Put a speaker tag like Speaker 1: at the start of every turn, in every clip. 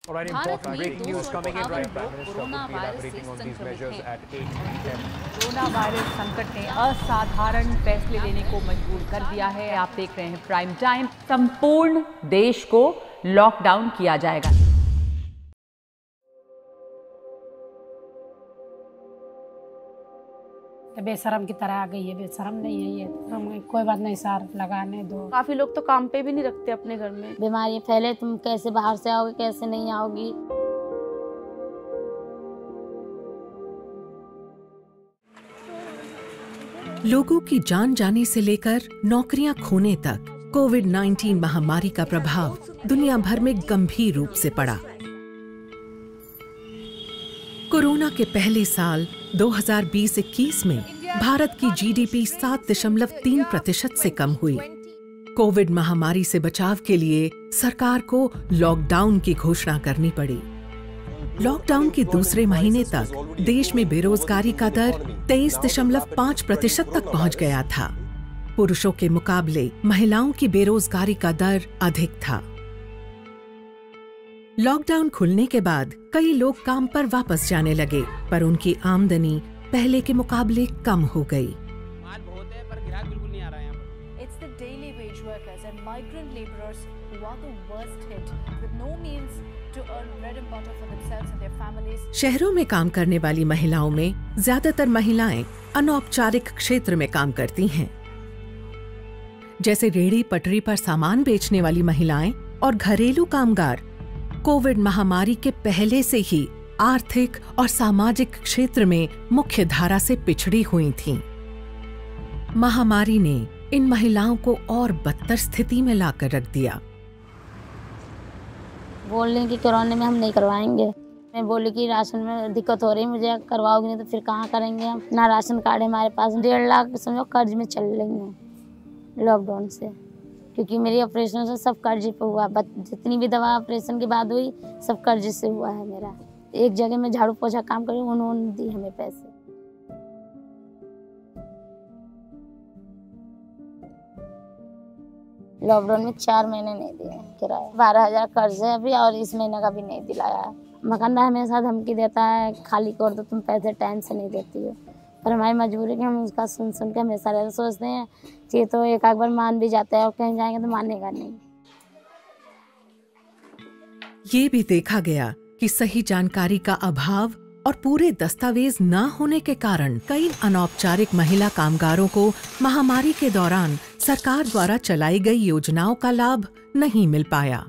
Speaker 1: Alright, important breaking news coming in right. Prime Minister will be elaborating on these measures at 8 p.m.
Speaker 2: Corona virus संकट ने असाधारण फैसले लेने को मजबूर कर दिया है। आप देख रहे हैं प्राइम टाइम। संपूर्ण देश को लॉकडाउन किया जाएगा।
Speaker 3: बेशरम की तरह आ गई है, बेशरम नहीं है ये। कोई बात नहीं सर, लगाने दो।
Speaker 4: काफी लोग तो काम पे भी नहीं रखते अपने घर में।
Speaker 5: बीमारी फैले, तुम कैसे बाहर से आओगे, कैसे नहीं आओगी।
Speaker 6: लोगों की जान जाने से लेकर नौकरियां खोने तक कोविड-19 महामारी का प्रभाव दुनिया भर में गंभीर रूप से पड़ा। कोरोना के पहले साल 2020-21 में भारत की जीडीपी 7.3% से कम हुई। कोविड महामारी से बचाव के लिए सरकार को लॉकडाउन की घोषणा करनी पड़ी। लॉकडाउन के दूसरे महीने तक देश में बेरोजगारी का दर 23.5% तक पहुंच गया था। पुरुषों के मुकाबले महिलाओं की बेरोजगारी का दर अधिक था। लॉकडाउन खुलने के बाद कई लोग काम पर वापस जाने लगे, पर उनकी आमदनी पहले के मुकाबले कम हो गई।
Speaker 7: माल बहुत है पर ग्राहक बिल्कुल नहीं आ रहा है यहाँ पर।
Speaker 8: It's the daily wage workers and migrant laborers who are the worst hit with no means to earn bread and butter for themselves and their families.
Speaker 6: शहरों में काम करने वाली महिलाओं में ज्यादातर महिलाएं अनौपचारिक क्षेत्र में काम करती हैं, जैसे रेहड़ी पटरी पर सामान बेचने वाली महिलाएं और घरेलू कामगार। कोविड महामारी के पहले से ही आर्थिक और सामाजिक क्षेत्र में मुख्य धारा से पिछड़ी हुई थीं। महामारी ने इन महिलाओं को और बदतर स्थिति में लाकर रख दिया।
Speaker 5: बोल रही कि कोरोना में हम नहीं करवाएंगे। मैं बोली कि राशन में दिक्कत हो रही है, मुझे करवाओगे नहीं तो फिर कहाँ करेंगे हम। ना राशन कार्ड है हमारे पास। 1.5 लाख समझो कर्ज में चल रही हूँ लॉकडाउन से, क्योंकि मेरी ऑपरेशन से सब कर्ज पे हुआ। जितनी भी दवा ऑपरेशन के बाद हुई सब कर्ज से हुआ है मेरा। एक जगह में झाड़ू पोछा काम करी, उन्होंने दी हमें पैसे। लॉकडाउन में 4 महीने नहीं दिए किराया। 12,000 कर्ज है अभी और इस महीने का भी नहीं दिलाया है। मकानदार हमेशा धमकी देता है खाली कर दो, तुम पैसे टाइम से नहीं देती हो। पर हमारी मजबूरी कि हम उसका सुन के हमेशा रहते सोचते हैं कि तो एक बार मान भी जाता है और कहीं जाएंगे तो मानेगा नहीं।
Speaker 6: ये भी देखा गया कि सही जानकारी का अभाव और पूरे दस्तावेज न होने के कारण कई अनौपचारिक महिला कामगारों को महामारी के दौरान सरकार द्वारा चलाई गई योजनाओं का लाभ नहीं मिल पाया।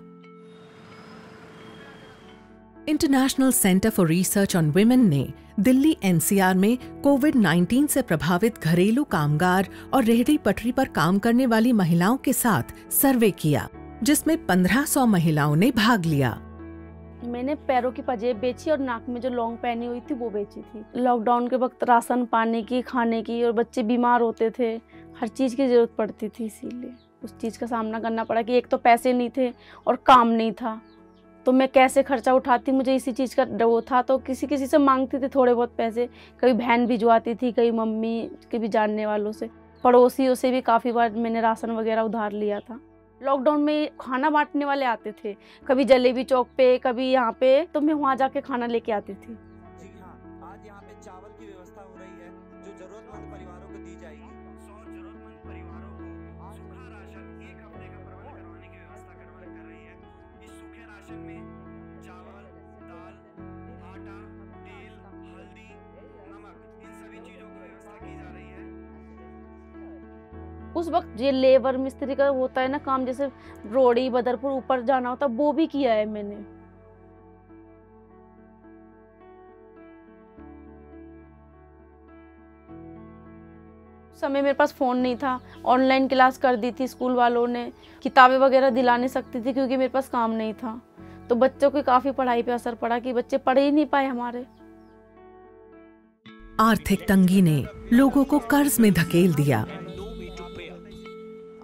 Speaker 6: International centre for research on women ने दिल्ली एनसीआर में कोविड-19 से प्रभावित घरेलू कामगार और रेहड़ी पटरी पर काम करने वाली महिलाओं के साथ सर्वे किया, जिसमें 1500 महिलाओं ने भाग लिया।
Speaker 4: मैंने पैरों की पजेब बेची और नाक में जो लौंग पहनी हुई थी वो बेची थी। लॉकडाउन के वक्त राशन पाने की, खाने की, और बच्चे बीमार होते थे, हर चीज़ की जरूरत पड़ती थी, इसीलिए उस चीज़ का सामना करना पड़ा कि एक तो पैसे नहीं थे और काम नहीं था, तो मैं कैसे खर्चा उठाती। मुझे इसी चीज़ का वो था, तो किसी से मांगती थी थोड़े बहुत पैसे। कभी बहन भिजवाती थी, कभी मम्मी के भी जानने वालों से, पड़ोसियों से भी काफ़ी बार मैंने राशन वगैरह उधार लिया था। लॉकडाउन में खाना बांटने वाले आते थे, कभी जलेबी चौक पे, कभी यहाँ पे, तो मैं वहाँ जाके खाना लेके आती थी।
Speaker 7: जी हाँ, आज यहाँ पे चावल की व्यवस्था हो रही है जो जरूरतमंद परिवारों को दी जाएगी। 100 जरूरतमंद परिवारों को सूखा राशन 1 हफ्ते का प्रबंध करवाने की व्यवस्था कर रही है। इस सूखे राशन में चावल, दाल, आटा, तेल, हल्दी, नमक, इन सभी चीजों की व्यवस्था की जा रही है।
Speaker 4: उस वक्त ये लेबर मिस्त्री का होता है ना काम, जैसे रोड़ी बदरपुर ऊपर जाना होता, वो भी किया है मैंने। समय मेरे पास फ़ोन नहीं था, ऑनलाइन क्लास कर दी थी स्कूल वालों ने। किताबें वगैरह दिला नहीं सकती थी क्योंकि मेरे पास काम नहीं था, तो बच्चों की काफ़ी पढ़ाई पे असर पड़ा कि बच्चे पढ़ ही नहीं पाए हमारे।
Speaker 6: आर्थिक तंगी ने लोगों को कर्ज में धकेल दिया।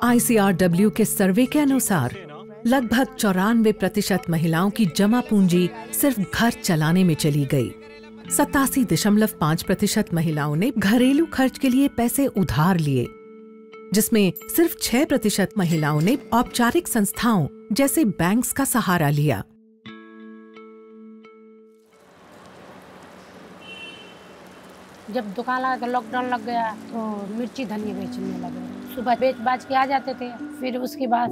Speaker 6: ICRW के सर्वे के अनुसार लगभग 94% महिलाओं की जमा पूंजी सिर्फ घर चलाने में चली गई। 87.5% महिलाओं ने घरेलू खर्च के लिए पैसे उधार लिए, जिसमें सिर्फ 6% महिलाओं ने औपचारिक संस्थाओं जैसे बैंक्स का सहारा लिया।
Speaker 3: जब दुकान लगा के लॉकडाउन लग गया तो मिर्ची धनिया बेचने लगे। सुबह बेच बाज के आ जाते थे, फिर उसके बाद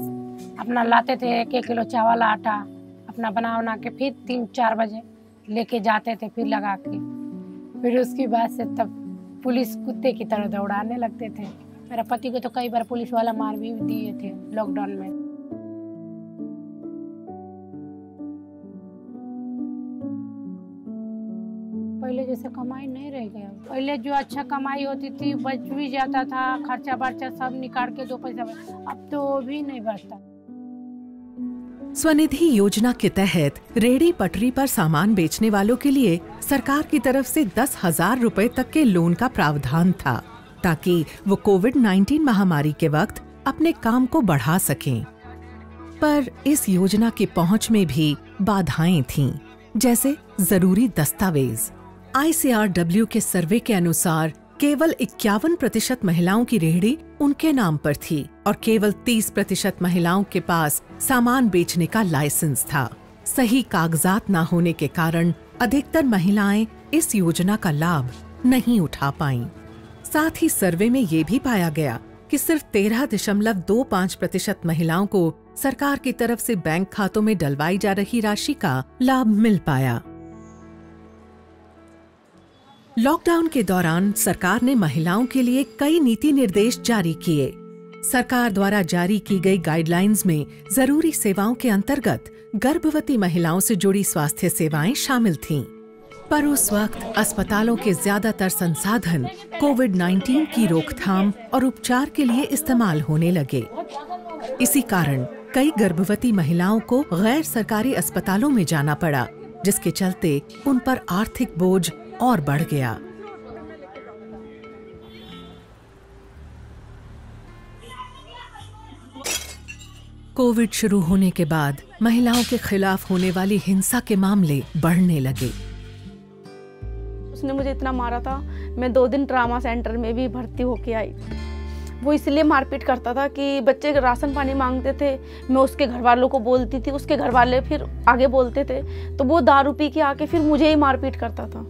Speaker 3: अपना लाते थे 1-1 किलो चावल आटा, अपना बना के फिर 3-4 बजे लेके जाते थे, फिर लगा के फिर उसके बाद से तब पुलिस कुत्ते की तरह दौड़ाने लगते थे। मेरा पति को तो कई बार पुलिस वाला मार भी दिए थे लॉकडाउन में। पहले जैसे कमाई नहीं रह गया। पहले जो अच्छा कमाई होती थी बच भी जाता था, खर्चा बर्चा सब निकाल के 2 पैसा, अब तो वो भी नहीं बचता।
Speaker 6: स्वनिधि योजना के तहत रेहड़ी पटरी पर सामान बेचने वालों के लिए सरकार की तरफ से 10,000 रुपए तक के लोन का प्रावधान था, ताकि वो कोविड-19 महामारी के वक्त अपने काम को बढ़ा सकें। पर इस योजना की पहुंच में भी बाधाएं थीं, जैसे जरूरी दस्तावेज। ICRW के सर्वे के अनुसार केवल 51% महिलाओं की रेहड़ी उनके नाम पर थी और केवल 30% महिलाओं के पास सामान बेचने का लाइसेंस था। सही कागजात न होने के कारण अधिकतर महिलाएं इस योजना का लाभ नहीं उठा पाईं। साथ ही सर्वे में ये भी पाया गया कि सिर्फ 13.25% महिलाओं को सरकार की तरफ से बैंक खातों में डलवाई जा रही राशि का लाभ मिल पाया। लॉकडाउन के दौरान सरकार ने महिलाओं के लिए कई नीति निर्देश जारी किए। सरकार द्वारा जारी की गई गाइडलाइंस में जरूरी सेवाओं के अंतर्गत गर्भवती महिलाओं से जुड़ी स्वास्थ्य सेवाएं शामिल थीं। पर उस वक्त अस्पतालों के ज्यादातर संसाधन कोविड-19 की रोकथाम और उपचार के लिए इस्तेमाल होने लगे। इसी कारण कई गर्भवती महिलाओं को गैर सरकारी अस्पतालों में जाना पड़ा, जिसके चलते उन पर आर्थिक बोझ और बढ़ गया। कोविड शुरू होने के बाद महिलाओं के खिलाफ होने वाली हिंसा के मामले बढ़ने लगे।
Speaker 4: उसने मुझे इतना मारा था, मैं 2 दिन ट्रामा सेंटर में भी भर्ती होके आई। वो इसलिए मारपीट करता था कि बच्चे राशन पानी मांगते थे, मैं उसके घर वालों को बोलती थी, उसके घर वाले फिर आगे बोलते थे, तो वो दारू पी के आके फिर मुझे ही मारपीट करता था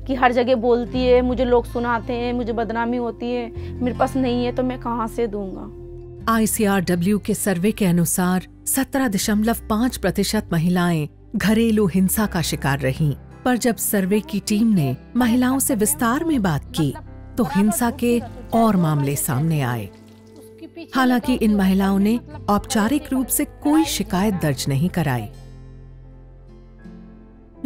Speaker 4: कि हर जगह बोलती है, मुझे लोग सुनाते हैं, मुझे बदनामी होती है, मेरे पास नहीं है तो मैं कहाँ से दूंगा।
Speaker 6: ICRW के सर्वे के अनुसार 17.5% महिलाएं घरेलू हिंसा का शिकार रहीं। पर जब सर्वे की टीम ने महिलाओं से विस्तार में बात की तो हिंसा के और मामले सामने आए। हालांकि इन महिलाओं ने औपचारिक रूप से कोई शिकायत दर्ज नहीं कराई।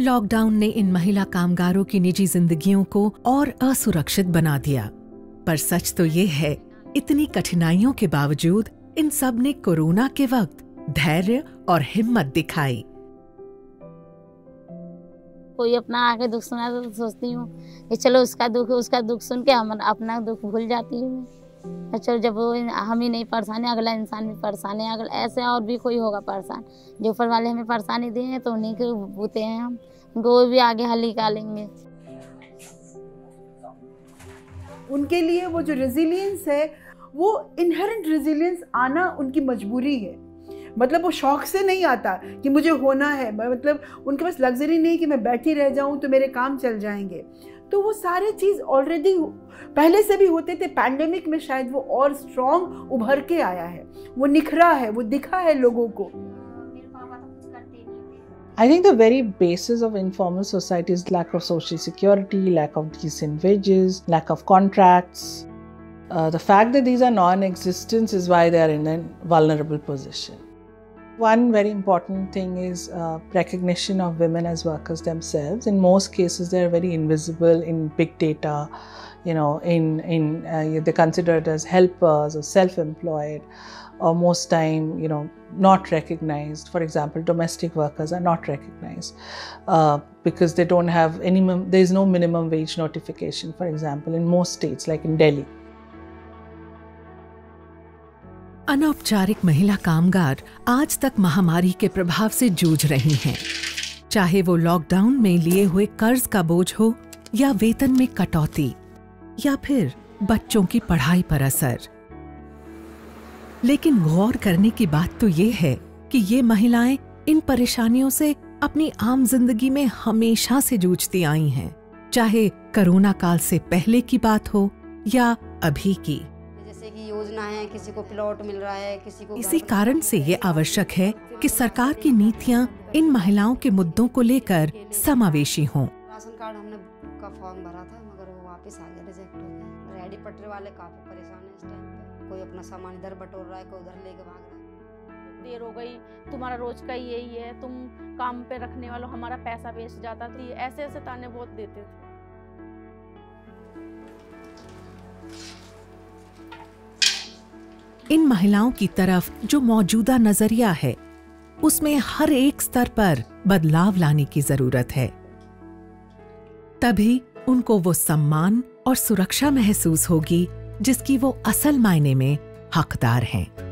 Speaker 6: लॉकडाउन ने इन महिला कामगारों की निजी जिंदगियों को और असुरक्षित बना दिया। पर सच तो ये है, इतनी कठिनाइयों के बावजूद इन सब ने कोरोना के वक्त धैर्य और हिम्मत दिखाई।
Speaker 5: कोई अपना आके दुख सुना तो सोचती हूँ कि चलो उसका दुख सुन के हम अपना दुख भूल जाती हूँ। चलो जब वो हम ही नहीं परेशान है, अगला इंसान भी परेशान है, अगर ऐसे और भी कोई होगा परेशान, जो ऊपर वाले हमें परेशानी दिए हैं तो उन्हीं के बूते हैं हम, वो भी आगे हल निकालेंगे।
Speaker 9: उनके लिए वो जो रेजिलियंस है, वो इनहेरेंट रेजिलियंस आना उनकी मजबूरी है। मतलब वो शौक से नहीं आता कि मुझे होना है, मतलब उनके पास लग्जरी नहीं कि मैं बैठी रह जाऊं तो मेरे काम चल जाएंगे। तो वो सारे चीज़ ऑलरेडी पहले से भी होते थे। पैंडेमिक में शायद वो और स्ट्रॉन्ग उभर के आया है, वो निखरा है, वो दिखा है लोगों को।
Speaker 10: I think the very basis of informal society is lack of social security, lack of decent wages, lack of contracts. The fact that these are non-existent is why they are in a vulnerable position. One very important thing is recognition of women as workers themselves. In most cases, they are very invisible in big data. You know, they consider it as helpers or self-employed, or most time, you know, not recognized. For example, domestic workers are not recognized because they don't have there is no minimum wage notification, for example, in most states, like in Delhi.
Speaker 6: अनौपचारिक महिला कामगार आज तक महामारी के प्रभाव से जूझ रही हैं, चाहे वो लॉकडाउन में लिए हुए कर्ज का बोझ हो, या वेतन में कटौती, या फिर बच्चों की पढ़ाई पर असर। लेकिन गौर करने की बात तो ये है कि ये महिलाएं इन परेशानियों से अपनी आम जिंदगी में हमेशा से जूझती आई हैं। चाहे कोरोना काल से पहले की बात हो या अभी की।
Speaker 11: जैसे कि योजना है, किसी को प्लॉट मिल रहा है, किसी को।
Speaker 6: इसी कारण से ये आवश्यक है कि सरकार की नीतियां इन महिलाओं के मुद्दों को लेकर समावेशी हों।
Speaker 11: राशन कार्ड हमने का फॉर्म भरा था, मगर वो वापस आ गया, रिजेक्ट हो गया। रेहड़ी पटरी वाले काफी परेशान है इस टाइम पे। कोई अपना सामान इधर बटोर रहा है, कोई उधर लेके भाग रहा है।
Speaker 4: देर हो गई, तुम्हारा रोज का यही है, तुम काम पे रखने वालों, हमारा पैसा वेस्ट जाता था। ऐसे ऐसे ताने बहुत देते थे।
Speaker 6: इन महिलाओं की तरफ जो मौजूदा नजरिया है, उसमें हर एक स्तर पर बदलाव लाने की जरूरत है। तभी उनको वो सम्मान और सुरक्षा महसूस होगी जिसकी वो असल मायने में हकदार हैं।